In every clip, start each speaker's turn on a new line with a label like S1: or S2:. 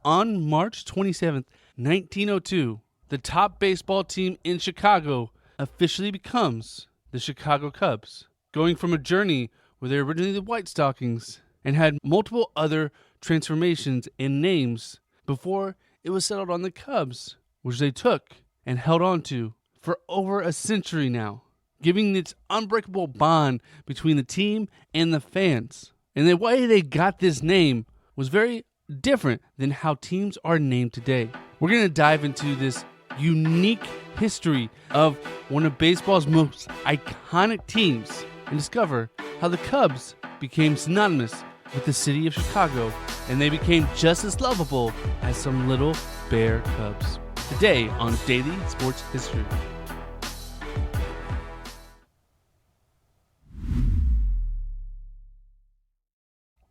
S1: On March 27th, 1902, the top baseball team in Chicago officially becomes the Chicago Cubs, going from a journey where they were originally the White Stockings and had multiple other transformations in names before it was settled on the Cubs, which they took and held on to for over a century now, giving its unbreakable bond between the team and the fans. And the way they got this name was very different than how teams are named today. We're going to dive into this unique history of one of baseball's most iconic teams and discover how the Cubs became synonymous with the city of Chicago and they became just as lovable as some little bear cubs. Today on Daily Sports History.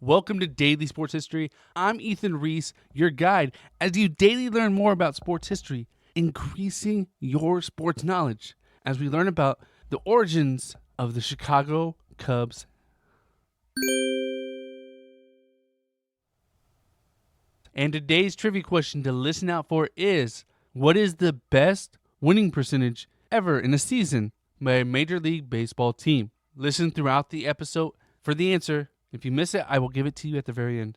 S1: Welcome to Daily Sports History. I'm Ethan Reese, your guide, as you daily learn more about sports history, increasing your sports knowledge as we learn about the origins of the Chicago Cubs. And today's trivia question to listen out for is, what is the best winning percentage ever in a season by a Major League Baseball team? Listen throughout the episode for the answer. If you miss it, I will give it to you at the very end.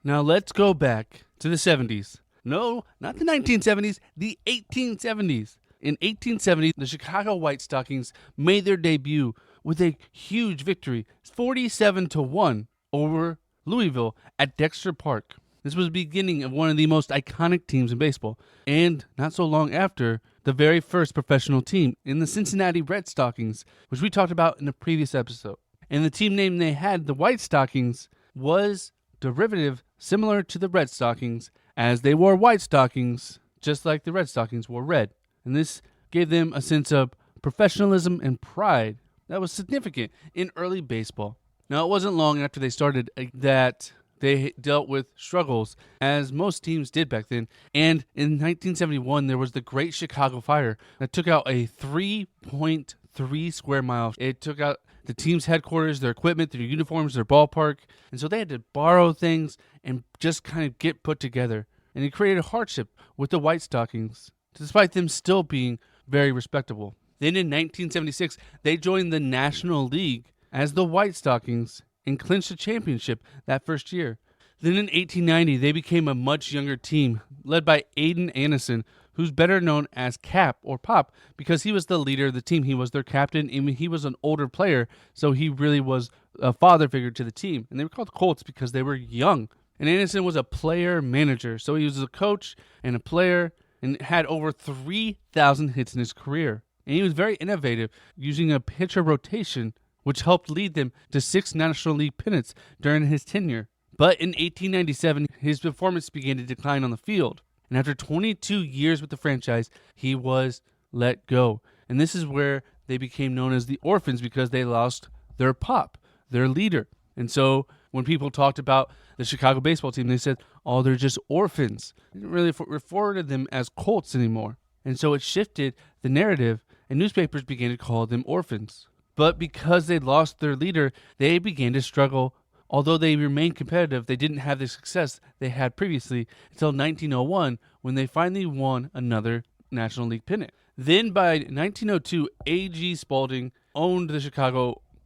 S1: Now let's go back to the 70s. No, not the 1970s, the 1870s. In 1870, the Chicago White Stockings made their debut with a huge victory, 47-1 over Louisville at Dexter Park. This was the beginning of one of the most iconic teams in baseball, and not so long after, the very first professional team in the Cincinnati Red Stockings, which we talked about in a previous episode. And the team name they had, the White Stockings, was derivative similar to the Red Stockings, as they wore white stockings just like the Red Stockings wore red. And this gave them a sense of professionalism and pride that was significant in early baseball. Now, it wasn't long after they started that they dealt with struggles, as most teams did back then. And in 1971, there was the Great Chicago Fire that took out a 3.3 square miles. It took out the team's headquarters, their equipment, their uniforms, their ballpark. And so they had to borrow things and just kind of get put together. And it created hardship with the White Stockings, despite them still being very respectable. Then in 1976, they joined the National League as the White Stockings and clinched a championship that first year. Then in 1890, they became a much younger team, led by Aiden Anderson, who's better known as Cap or Pop, because he was the leader of the team. He was their captain, and he was an older player, so he really was a father figure to the team. And they were called the Colts because they were young. And Anderson was a player manager, so he was a coach and a player, and had over 3,000 hits in his career. And he was very innovative, using a pitcher rotation, which helped lead them to 6 National League pennants during his tenure. But in 1897, his performance began to decline on the field. And after 22 years with the franchise, he was let go. And this is where they became known as the Orphans, because they lost their pop, their leader. And so when people talked about the Chicago baseball team, they said, oh, they're just orphans. They didn't really refer to them as Colts anymore. And so it shifted the narrative, and newspapers began to call them orphans. But because they lost their leader, they began to struggle. Although they remained competitive, they didn't have the success they had previously until 1901, when they finally won another National League pennant. Then by 1902, A.G. Spalding owned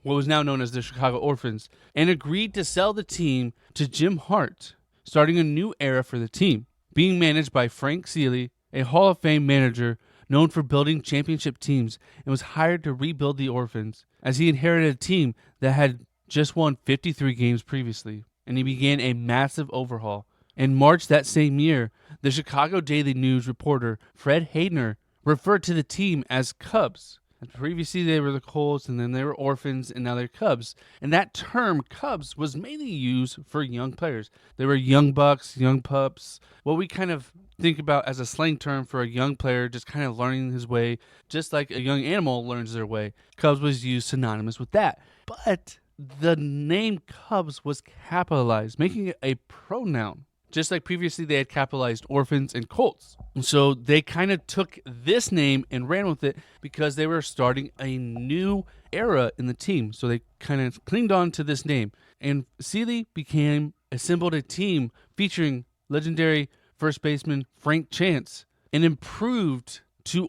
S1: what was now known as the Chicago Orphans, and agreed to sell the team to Jim Hart, starting a new era for the team, being managed by Frank Seeley, a Hall of Fame manager known for building championship teams, and was hired to rebuild the Orphans, as he inherited a team that had just won 53 games previously, and he began a massive overhaul. In March that same year, the Chicago Daily News reporter Fred Haydner referred to the team as Cubs. And previously they were the Colts, and then they were Orphans, and now they're Cubs. And that term, Cubs, was mainly used for young players. They were young bucks, young pups, what we kind of think about as a slang term for a young player just kind of learning his way, just like a young animal learns their way. Cubs was used synonymous with that. But the name Cubs was capitalized, making it a pronoun. Just like previously they had capitalized Orphans and Colts. And so they kind of took this name and ran with it because they were starting a new era in the team. So they kind of clinged on to this name. And Sealy became assembled a team featuring legendary first baseman Frank Chance and improved to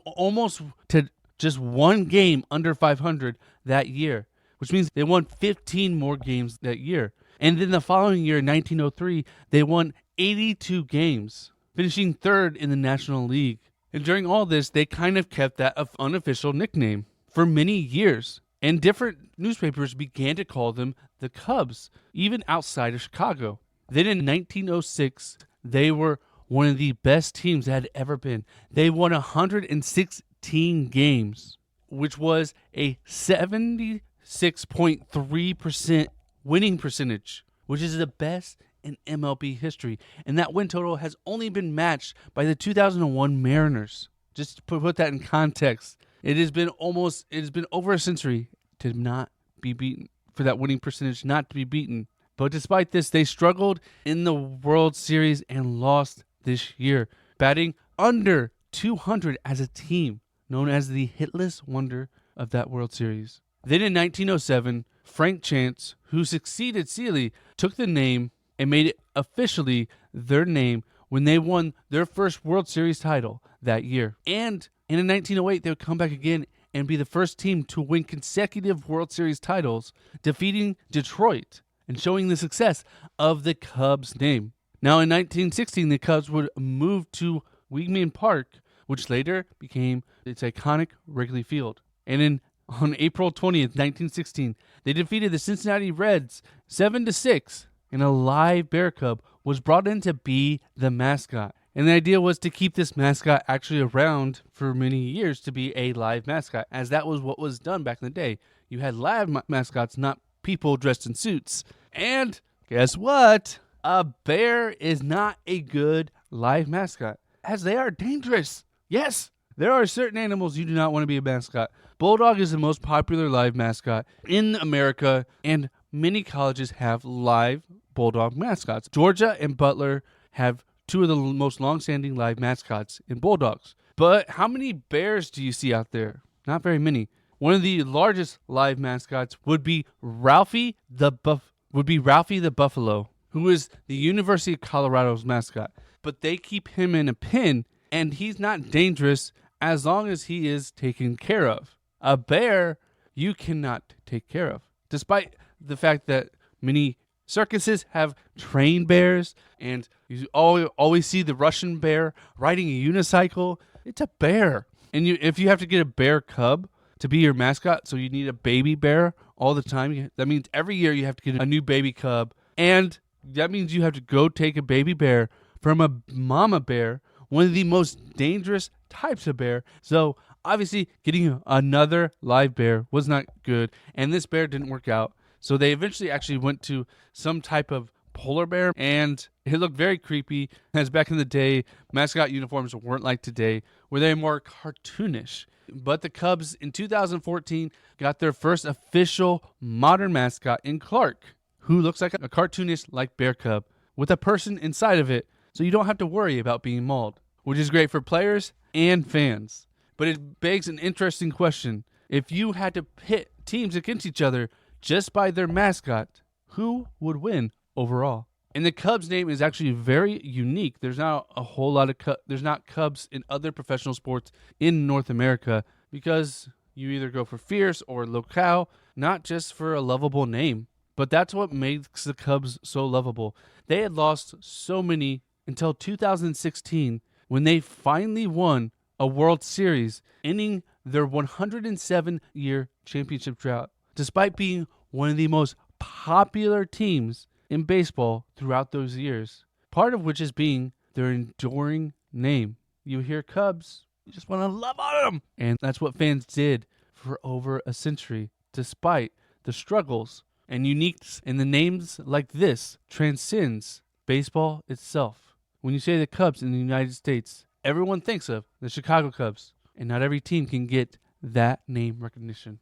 S1: just one game under 500 that year, which means they won 15 more games that year. And then the following year, 1903, they won 82 games, finishing third in the National League. And during all this, they kind of kept that unofficial nickname for many years. And different newspapers began to call them the Cubs, even outside of Chicago. Then in 1906, they were one of the best teams that had ever been. They won 116 games, which was a 76.3% winning percentage, which is the best in MLB history. And that win total has only been matched by the 2001 Mariners. Just to put that in context, it has been over a century to not be beaten, for that winning percentage not to be beaten. But despite this, they struggled in the World Series and lost this year, batting under 200 as a team, known as the hitless wonder of that World Series. Then in 1907, Frank Chance, who succeeded Sealy, took the name and made it officially their name when they won their first World Series title that year. And in 1908, they would come back again and be the first team to win consecutive World Series titles, defeating Detroit and showing the success of the Cubs name. Now in 1916, the Cubs would move to Weeghman Park, which later became its iconic Wrigley Field. And on April 20th, 1916, they defeated the Cincinnati Reds 7-6, and a live bear cub was brought in to be the mascot. And the idea was to keep this mascot actually around for many years to be a live mascot, as that was what was done back in the day. You had live mascots, not people dressed in suits. And guess what? A bear is not a good live mascot, as they are dangerous. Yes, there are certain animals you do not want to be a mascot. Bulldog is the most popular live mascot in America, and many colleges have live bulldog mascots. Georgia and Butler have two of the most long-standing live mascots in bulldogs. But how many bears do you see out there? Not very many. One of the largest live mascots would be Ralphie the Buffalo, who is the University of Colorado's mascot. But they keep him in a pen, and he's not dangerous as long as he is taken care of. A bear, you cannot take care of, despite the fact that many circuses have trained bears, and you always see the Russian bear riding a unicycle. It's a bear. And if you have to get a bear cub to be your mascot, so you need a baby bear all the time, that means every year you have to get a new baby cub, and that means you have to go take a baby bear from a mama bear, one of the most dangerous types of bear. So obviously getting another live bear was not good, and this bear didn't work out. So they eventually actually went to some type of polar bear, and it looked very creepy, as back in the day, mascot uniforms weren't like today, where they were more cartoonish. But the Cubs in 2014 got their first official modern mascot in Clark, who looks like a cartoonish like bear cub with a person inside of it, so you don't have to worry about being mauled, which is great for players and fans. But it begs an interesting question. If you had to pit teams against each other just by their mascot, who would win overall? And the Cubs name is actually very unique. There's not a whole lot of there's not Cubs in other professional sports in North America, because you either go for fierce or locale, not just for a lovable name. But that's what makes the Cubs so lovable. They had lost so many until 2016, when they finally won a World Series, ending their 107-year championship drought, despite being one of the most popular teams in baseball throughout those years, part of which is being their enduring name. You hear Cubs, you just want to love on them. And that's what fans did for over a century, despite the struggles and uniqueness. And the names like this transcends baseball itself. When you say the Cubs in the United States, everyone thinks of the Chicago Cubs, and not every team can get that name recognition.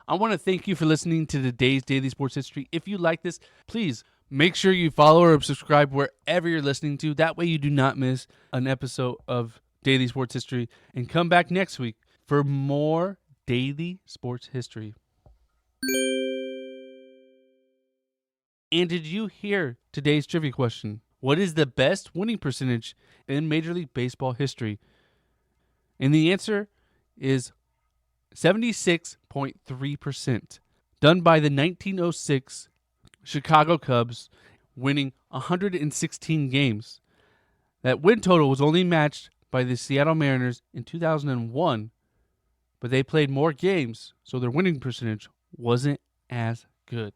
S1: I want to thank you for listening to today's Daily Sports History. If you like this, please make sure you follow or subscribe wherever you're listening to. That way you do not miss an episode of Daily Sports History. And come back next week for more Daily Sports History. And did you hear today's trivia question? What is the best winning percentage in Major League Baseball history? And the answer is 76.3%, done by the 1906 Chicago Cubs, winning 116 games. That win total was only matched by the Seattle Mariners in 2001, but they played more games, so their winning percentage wasn't as good.